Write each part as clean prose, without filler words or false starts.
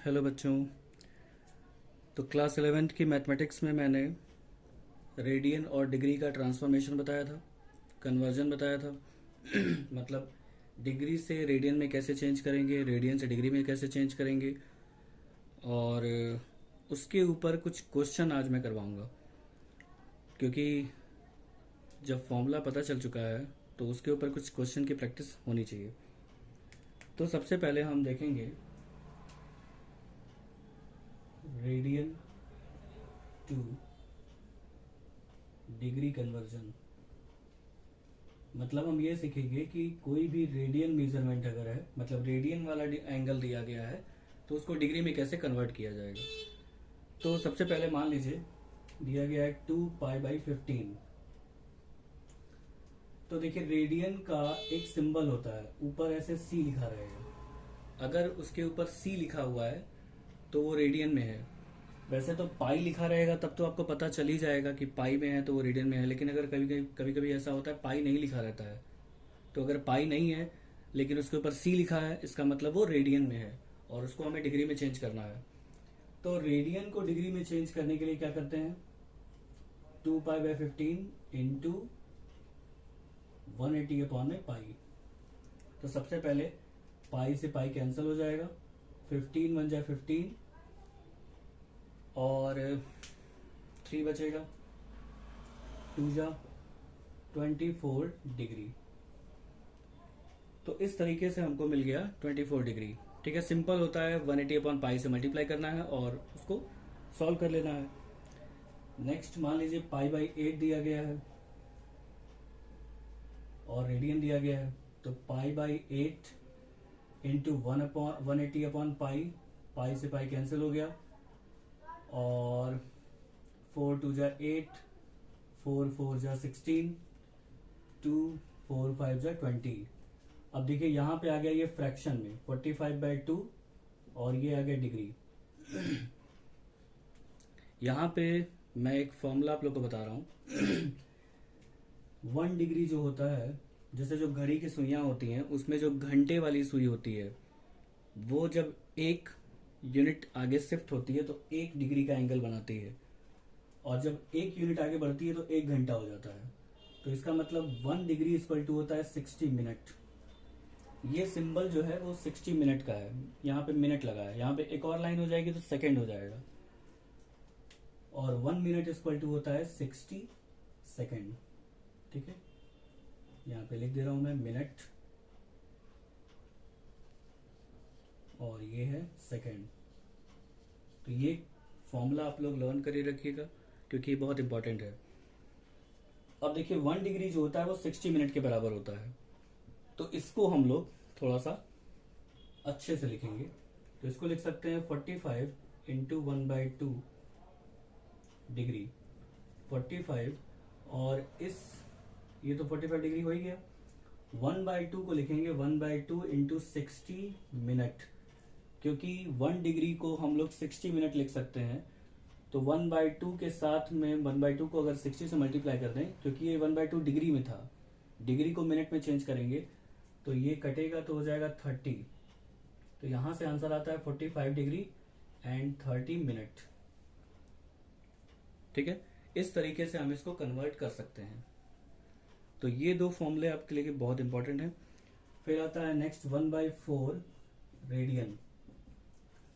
Hello बच्चों। तो class 11th की मैथमेटिक्स में मैंने रेडियन और डिग्री का ट्रांसफॉर्मेशन बताया था, कन्वर्जन बताया था। मतलब डिग्री से रेडियन में कैसे चेंज करेंगे, रेडियन से डिग्री में कैसे चेंज करेंगे, और उसके ऊपर कुछ क्वेश्चन आज मैं करवाऊंगा। क्योंकि जब फॉर्मूला पता चल चुका है तो उसके ऊपर कुछ क्वेश्चन की प्रैक्टिस होनी चाहिए। तो सबसे पहले हम देखेंगे रेडियन टू डिग्री कन्वर्जन। मतलब हम ये सीखेंगे कि कोई भी रेडियन मेजरमेंट अगर है, मतलब रेडियन वाला एंगल दिया गया है, तो उसको डिग्री में कैसे कन्वर्ट किया जाएगा। तो सबसे पहले मान लीजिए दिया गया है 2π/15। तो देखिए रेडियन का एक सिंबल होता है, ऊपर ऐसे सी लिखा रहेगा। अगर उसके ऊपर सी लिखा हुआ है तो वो रेडियन में है। वैसे तो पाई लिखा रहेगा तब तो आपको पता चल ही जाएगा कि पाई में है तो वो रेडियन में है। लेकिन अगर कभी कभी ऐसा होता है पाई नहीं लिखा रहता है, तो अगर पाई नहीं है लेकिन उसके ऊपर सी लिखा है, इसका मतलब वो रेडियन में है और उसको हमें डिग्री में चेंज करना है। तो रेडियन को डिग्री में चेंज करने के लिए क्या करते हैं, 2π/15 इंटू 180/पाई। तो सबसे पहले पाई से पाई कैंसिल हो जाएगा, 15 बन जाए 15 और 3 बचेगा, 2 जा 24 डिग्री। तो इस तरीके से हमको मिल गया 24 डिग्री। ठीक है, सिंपल होता है, 180/पाई से मल्टीप्लाई करना है और उसको सॉल्व कर लेना है। नेक्स्ट मान लीजिए पाई/8 दिया गया है और रेडियन दिया गया है। तो पाई/8 इंटू 180/पाई, पाई से पाई कैंसिल हो गया और 4 2 जा 8, 4 4 जा 16, 2 4 5 जा 20। अब देखिए यहाँ पे आ गया ये फ्रैक्शन में 45/2 और ये आ गया डिग्री। यहाँ पे मैं एक फॉर्मूला आप लोग को बता रहा हूँ। 1 डिग्री जो होता है, जैसे जो घड़ी की सुइयां होती हैं उसमें जो घंटे वाली सुई होती है, वो जब एक यूनिट आगे शिफ्ट होती है तो 1 डिग्री का एंगल बनाती है, और जब 1 यूनिट आगे बढ़ती है तो 1 घंटा हो जाता है। तो इसका मतलब 1 डिग्री इक्वल टू होता है 60 मिनट। ये सिंबल जो है वो 60 मिनट का है, यहाँ पे मिनट लगा है, यहाँ पे एक और लाइन हो जाएगी तो सेकेंड हो जाएगा। और 1 मिनट इक्वल टू होता है 60 सेकेंड। ठीक है, यहाँ पे लिख दे रहा हूं मैं मिनट और ये है सेकेंड। तो ये फॉर्मूला आप लोग लर्न कर रखिएगा क्योंकि ये बहुत इंपॉर्टेंट है। अब देखिए 1 डिग्री जो होता है वो 60 मिनट के बराबर होता है। तो इसको हम लोग थोड़ा सा अच्छे से लिखेंगे। तो इसको लिख सकते हैं 45 इंटू 1/2 डिग्री। 45 और इस ये तो 45 डिग्री हो ही गया। 1/2 को लिखेंगे 1/2 इंटू 60 मिनट, क्योंकि 1 डिग्री को हम लोग 60 मिनट लिख सकते हैं। तो 1/2 के साथ में 1/2 को अगर 60 से मल्टीप्लाई कर दें, क्योंकि ये 1/2 डिग्री में था, डिग्री को मिनट में चेंज करेंगे तो ये कटेगा तो हो जाएगा 30। तो यहां से आंसर आता है 45 डिग्री एंड 30 मिनट। ठीक है, इस तरीके से हम इसको कन्वर्ट कर सकते हैं। तो ये दो फॉर्मूले आपके लिए बहुत इंपॉर्टेंट हैं। फिर आता है नेक्स्ट 1/4 रेडियन।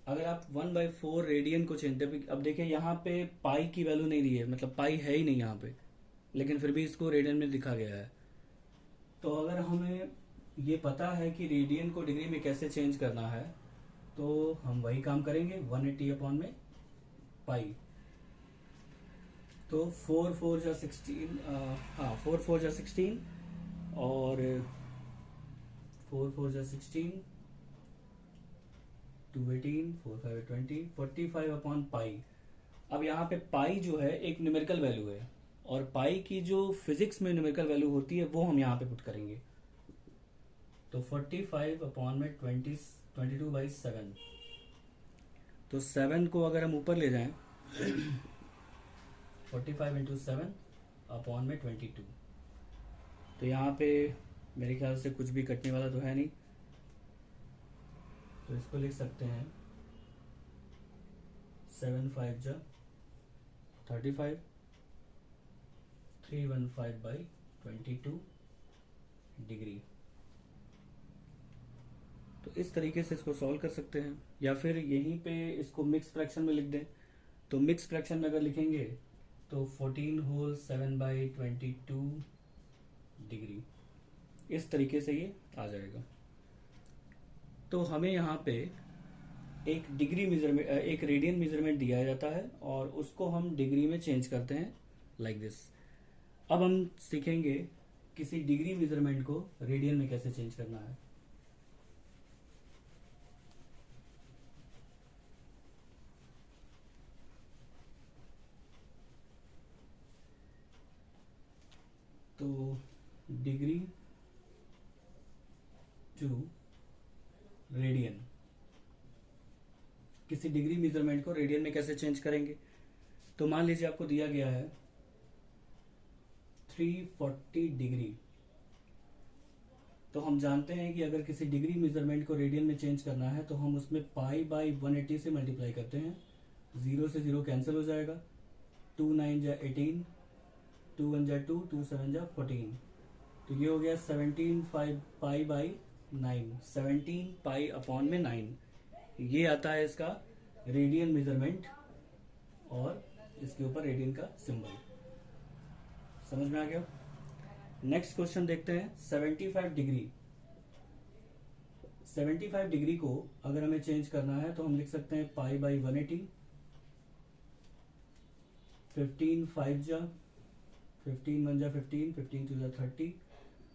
अगर आप 1/4 रेडियन को चेंज, अब देखिए यहाँ पे पाई की वैल्यू नहीं दी है, मतलब पाई है ही नहीं यहाँ पे, लेकिन फिर भी इसको रेडियन में दिखा गया है। तो अगर हमें ये पता है कि रेडियन को डिग्री में कैसे चेंज करना है, तो हम वही काम करेंगे 180/पाई। तो 4 4 जा 16, हाँ 4 4 जा 16 और 4 4 जा 16, 2 18, 4 5 20, 45/पाई। अब यहाँ पे पाई जो है एक न्यूमेरिकल वैल्यू है, और पाई की जो फिजिक्स में न्यूमेरिकल वैल्यू होती है वो हम यहाँ पे पुट करेंगे। तो 45/20, 22/7। तो 7 को अगर हम ऊपर ले जाएं 45 इंटू 7/22। तो यहाँ पे मेरे ख्याल से कुछ भी कटने वाला तो है नहीं, तो इसको लिख सकते हैं 7 5 जा 35, 315/22 डिग्री। तो इस तरीके से इसको सॉल्व कर सकते हैं, या फिर यहीं पे इसको मिक्स फ्रैक्शन में लिख दें। तो मिक्स फ्रैक्शन में अगर लिखेंगे तो 14 होल 7/22 डिग्री, इस तरीके से ये आ जाएगा। तो हमें यहाँ पे एक डिग्री मेजरमेंट, एक रेडियन मेजरमेंट दिया जाता है और उसको हम डिग्री में चेंज करते हैं लाइक दिस। अब हम सीखेंगे किसी डिग्री मेजरमेंट को रेडियन में कैसे चेंज करना है। तो डिग्री टू रेडियन, किसी डिग्री मेजरमेंट को रेडियन में कैसे चेंज करेंगे। तो मान लीजिए आपको दिया गया है 340 डिग्री। तो हम जानते हैं कि अगर किसी डिग्री मेजरमेंट को रेडियन में चेंज करना है तो हम उसमें π/180 से मल्टीप्लाई करते हैं। 0 से 0 कैंसिल हो जाएगा, 2 9 जा 18, 2 1 जा 2, 2 7 जा 14। तो ये हो गया 17 π/9, 17 π/9। ये आता है इसका रेडियन मेजरमेंट और इसके ऊपर रेडियन का सिंबल। समझ में आ गया। नेक्स्ट क्वेश्चन देखते हैं। 75 डिग्री, 75 डिग्री को अगर हमें चेंज करना है तो हम लिख सकते हैं π/180, 15 5 जा 15 1 जा 15, 15 2 जा 30।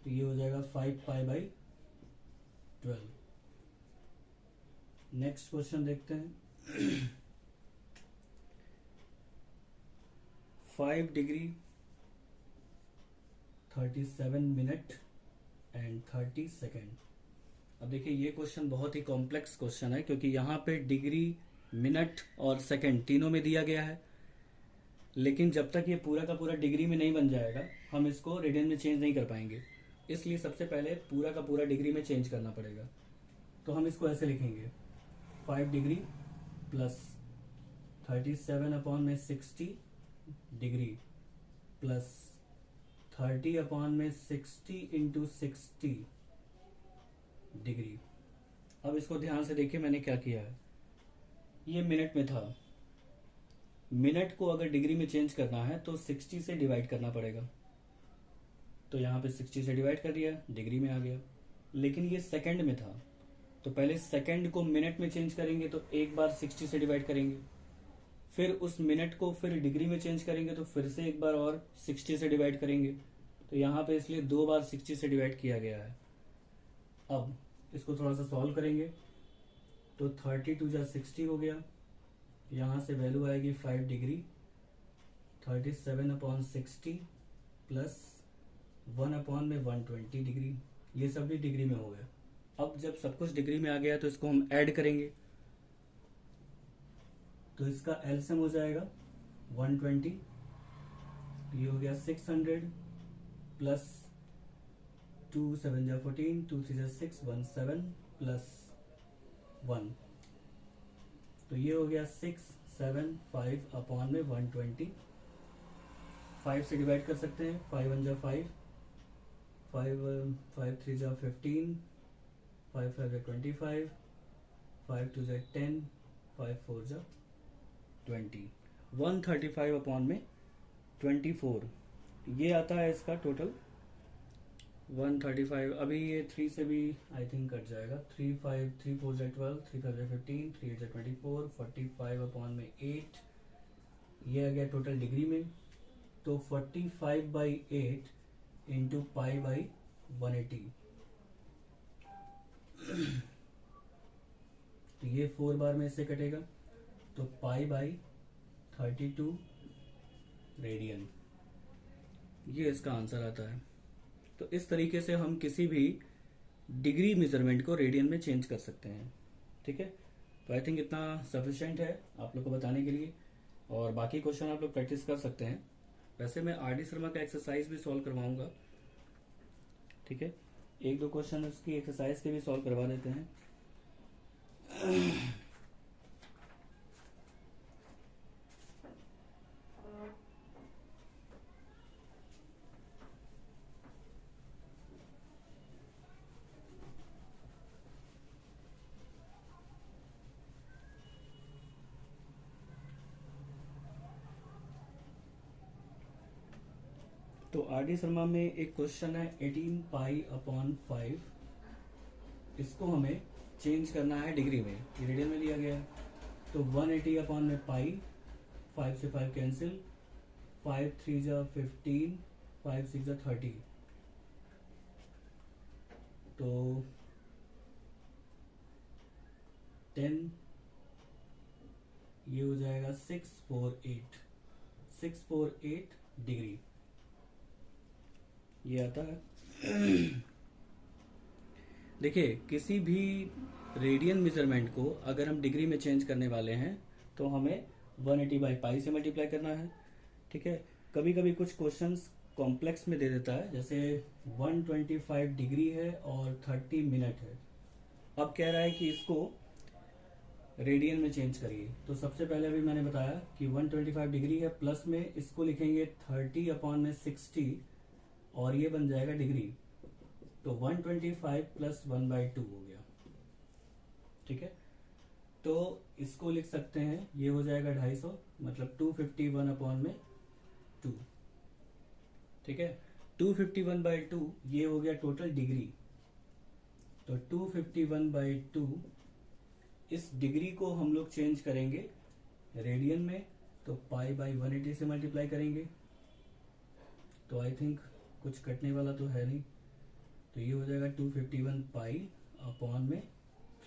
तो ये हो जाएगा 5 π/12। नेक्स्ट क्वेश्चन देखते हैं। 5 डिग्री 37 मिनट एंड 30 सेकेंड। अब देखिए ये क्वेश्चन बहुत ही कॉम्प्लेक्स क्वेश्चन है, क्योंकि यहाँ पे डिग्री, मिनट और सेकेंड तीनों में दिया गया है। लेकिन जब तक ये पूरा का पूरा डिग्री में नहीं बन जाएगा हम इसको रेडियन में चेंज नहीं कर पाएंगे। इसलिए सबसे पहले पूरा का पूरा डिग्री में चेंज करना पड़ेगा। तो हम इसको ऐसे लिखेंगे, 5 degree plus 37/60 degree plus 30/60 into 60 degree. अब इसको ध्यान से देखिए मैंने क्या किया है। ये मिनट में था, मिनट को अगर डिग्री में चेंज करना है तो 60 से डिवाइड करना पड़ेगा। तो यहाँ पे 60 से डिवाइड कर दिया, डिग्री में आ गया। लेकिन ये सेकंड में था, तो पहले सेकंड को मिनट में चेंज करेंगे तो एक बार 60 से डिवाइड करेंगे, फिर उस मिनट को फिर डिग्री में चेंज करेंगे तो फिर से एक बार और 60 से डिवाइड करेंगे। तो यहाँ पे इसलिए 2 बार 60 से डिवाइड किया गया है। अब इसको थोड़ा सा सॉल्व करेंगे तो 32 जा 60 हो गया। यहाँ से वैल्यू आएगी 5 डिग्री, 37/60 प्लस 1/120 डिग्री। ये सब भी डिग्री में हो गया। अब जब सब कुछ डिग्री में आ गया तो इसको हम ऐड करेंगे। तो इसका एलसीएम हो जाएगा 120। ये हो गया 600 प्लस 2 7 जा 14, 2 3 जा 6, 17 प्लस 1। तो ये हो गया 675/120। 5 से डिवाइड कर सकते हैं, 5 1 जा 5, 5 3 जा 15, 5 5 जा 25, 5 2 जा 10, 5 4 जा 20। 135/24 ये आता है इसका टोटल 135। अभी ये 3 से भी आई थिंक कट जाएगा। 3 5 3 4 जा 12, 3 5 जा 15, 3 8 जा 24, 45/8 ये आ गया टोटल डिग्री में। तो 45/8 इंटू π/180। तो ये 4 बार में इससे कटेगा, तो π/32 रेडियन, ये इसका आंसर आता है। तो इस तरीके से हम किसी भी डिग्री मेजरमेंट को रेडियन में चेंज कर सकते हैं। ठीक है, तो आई थिंक इतना सफिशिएंट है आप लोग को बताने के लिए, और बाकी क्वेश्चन आप लोग प्रैक्टिस कर सकते हैं। वैसे मैं आर डी शर्मा का एक्सरसाइज भी सॉल्व करवाऊंगा। ठीक है, 1-2 क्वेश्चन उसकी एक्सरसाइज के भी सॉल्व करवा देते हैं। तो आर डी शर्मा में एक क्वेश्चन है 18 पाई अपॉन 5, इसको हमें चेंज करना है डिग्री में, ये रेडियन में दिया गया है। तो 180 अपॉन में पाई, 5 से 5 कैंसिल, 5 3 जा 15, 5 6 जा 30, तो 10, ये हो जाएगा 648 डिग्री ये आता है। देखिए किसी भी रेडियन मेजरमेंट को अगर हम डिग्री में चेंज करने वाले हैं तो हमें 180 बाई पाई से मल्टीप्लाई करना है, ठीक है। कभी कभी कुछ क्वेश्चंस कॉम्प्लेक्स में दे देता है, जैसे 125 डिग्री है और 30 मिनट है। अब कह रहा है कि इसको रेडियन में चेंज करिए। तो सबसे पहले अभी मैंने बताया कि 125 डिग्री है, प्लस में इसको लिखेंगे 30 अपॉन में 60 और ये बन जाएगा डिग्री। तो 125 प्लस 1/2 हो गया, ठीक है। तो इसको लिख सकते हैं, ये हो जाएगा 250, मतलब 251 अपॉन में 2, ठीक है। 251/2 ये हो गया टोटल डिग्री। तो 251/2 इस डिग्री को हम लोग चेंज करेंगे रेडियन में, तो पाई बाई 180 से मल्टीप्लाई करेंगे। तो आई थिंक कुछ कटने वाला तो है नहीं, तो ये हो जाएगा 251 पाई अपॉन में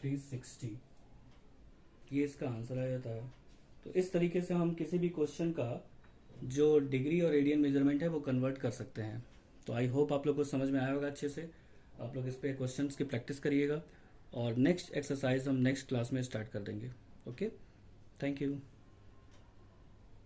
360, ये इसका आंसर आ जाता है। तो इस तरीके से हम किसी भी क्वेश्चन का जो डिग्री और रेडियन मेजरमेंट है वो कन्वर्ट कर सकते हैं। तो आई होप आप लोग को समझ में आया होगा अच्छे से। आप लोग इस पे क्वेश्चंस की प्रैक्टिस करिएगा और नेक्स्ट एक्सरसाइज हम नेक्स्ट क्लास में स्टार्ट कर देंगे। Okay, thank you.